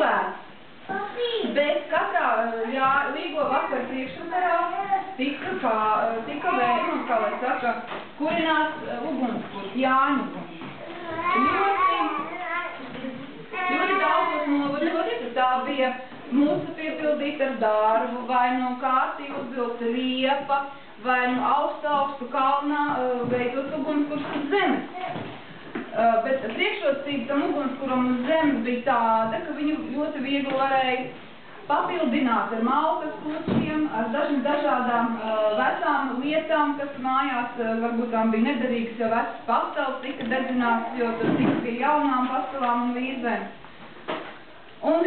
slēgts. Bet katrā līgo vakar priekšvakarā tika kā lai saka, kurināts ugunskurs, Jāņu uguns. Ļoti daudzos novados tā bija musa piepildīta ar dārvu, vai no kārtī uzvilkta riepa, vai no augstu kalnā veidot ugunskurs uz zemes. Bet priekšrocība tam ugunskuram uz zemes bija tāda, ka viņu ļoti viegli varēja papildināt ar malkas klučiem, ar dažādām vecām lietām, kas mājās varbūt tām bija nederīgas, jo vecas pasteles tika dedzināts, jo tas tika pie jaunām pastelām un vīzēm. Un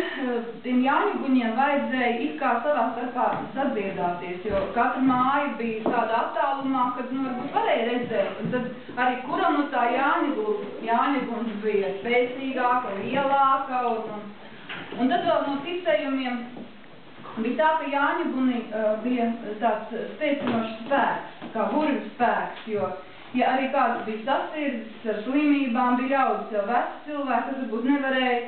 tiem Jāņuguņiem vajadzēja it kā savā starpā sadziedāties, jo katra māja bija tāda attālumā, kad varbūt varēja redzēt. Un tad arī kuram no tā Jāņuguns bija spēcīgāka, lielāka. Un tad vēl no ticējumiem bija tā, ka Jāņuguni bija tāds spēcinošs spēks, kā burvju spēks, jo ja arī kāds bija sasirdzis ar slimībām, bija ļaudis jau veci cilvēki, kas varbūt nevarēja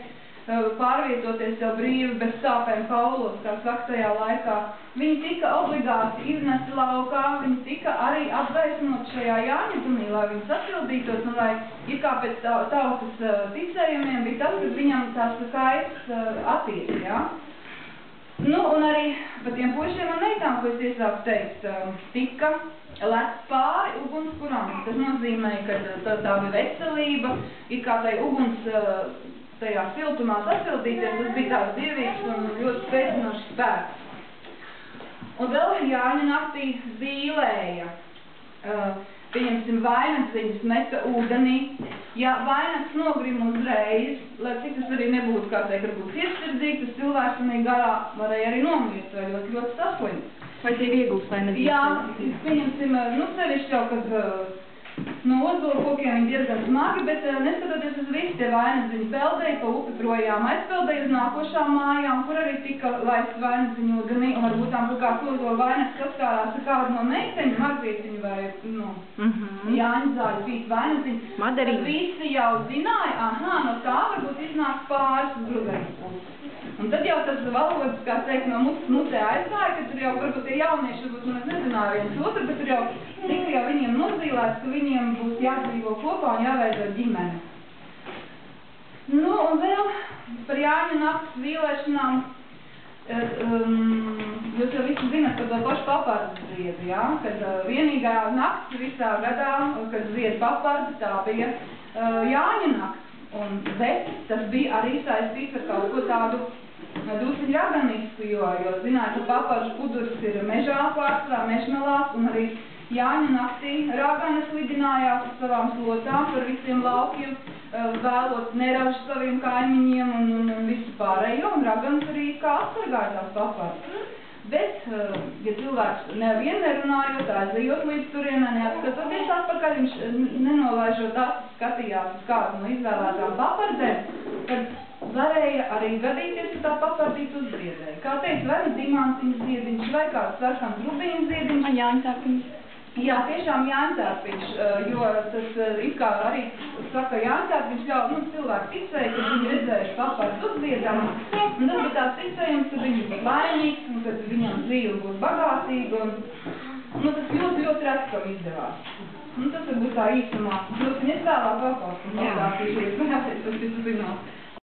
pārvietoties jau brīvi bez sāpēm kaulos, kā saka tajā laikā. Viņi tika obligāti iznesti laukā, viņi tika arī apgaismot šajā Jāņugunī, lai viņi sasildītos un lai ir kā pēc tautas ticējumiem bija tas, ka viņam tās kaitas attiek, jā. Nu, un arī par tiem puišiem un meitām, ko es iesāku teikt, tika lec pāri ugunskuram. Tas nozīmē, ka tā bija veselība, ir kā tai uguns tajā siltumā sasildīties, tas bija tāds dievīgs un ļoti spēcinošs spēks. Un vēl Jāņu naktī zīlēja. Pieņemsim, vainagdziņas meta ūdenī. Ja vainags nogrim uzreiz, lai cik tas arī nebūtu, kā teikt, varbūt cietsirdīgi, tas cilvēks un garā varēja arī nomirt vai ļoti saslimt. Vai tie viegls vainagdziņas? Jā, pieņemsim, sevišķi jau, kad no ozolkokiem viņi diezgan smagi, bet neskatoties uz visu, tie vainagdziņi peldēja pa upi projām, aizpeldēja uz nākošām mājām, kur arī tika laists vainagdziņu ūdenī, un varbūt tām kāds ozola vainags saskārās ar kādu no meiteņu, Margrietiņu vai Jāņu zāļu pīt vainagdziņu. Tad visi jau zināja, no tā varbūt iznāk pāris uz grudaiņu pusi. Un tad jau tas valodas, kā teikt, no mutē aizgāja, ka tur jau varbūt tie jaunieši, varbūt mēs nezināja viens otru, bet tur jau tika jau viņiem nozīlēts, ka viņiem būs jādzīvo kopā un jāveido ģimene. Nu, un vēl par Jāņu naktas vīlēšanām, jūs jau visi zināt par to pašu papardu ziedu, jā? Kad vienīgā nakts visā gadā, kad zied papardi, tā bija Jāņu nakts. Bet tas bija arī saistīts ar kaut ko tādu drusciņu raganisku, jo zināja, ka paparžu pudurs ir mežā pārsvarā, mežmelās, un arī Jāņu naktī raganas lidinājās uz savām slotām par visiem laukiem, vēlot neražu saviem kaimiņiem un visu pārējo, un raganas arī kā atsargāja tās paparžas. Bet, ja cilvēks nevien nerunājot, aizejot līdz turienē, neatskatoties atpakaļ, viņš nenolaižot acis skatījās uz kādu no izvēlētām papardēm, tad varēja arī gadīties, ka tā papardīt uzziedēja. Kā teikt, vai nu dimantiņas ziediņš, vai kāds sarkans rubīņas ziediņš. Un Jāņtārpiņš. Jā, tiešām Jāņtārpiņš, jo tas it kā arī saka Jāņtārpiņš ļauj, cilvēki ticēja, kad viņi redzējuši papardu uzziedam, un tas bija tāds ticējums, ka viņš būs laimīgs, un kad viņam dzīve būs bagātīga, un tas ļoti retkam izdevās. Tas varbūt tā īsumā. Jūs viņas vēlāk vēl kaut ko pastāstīšies, kas jūs zināt.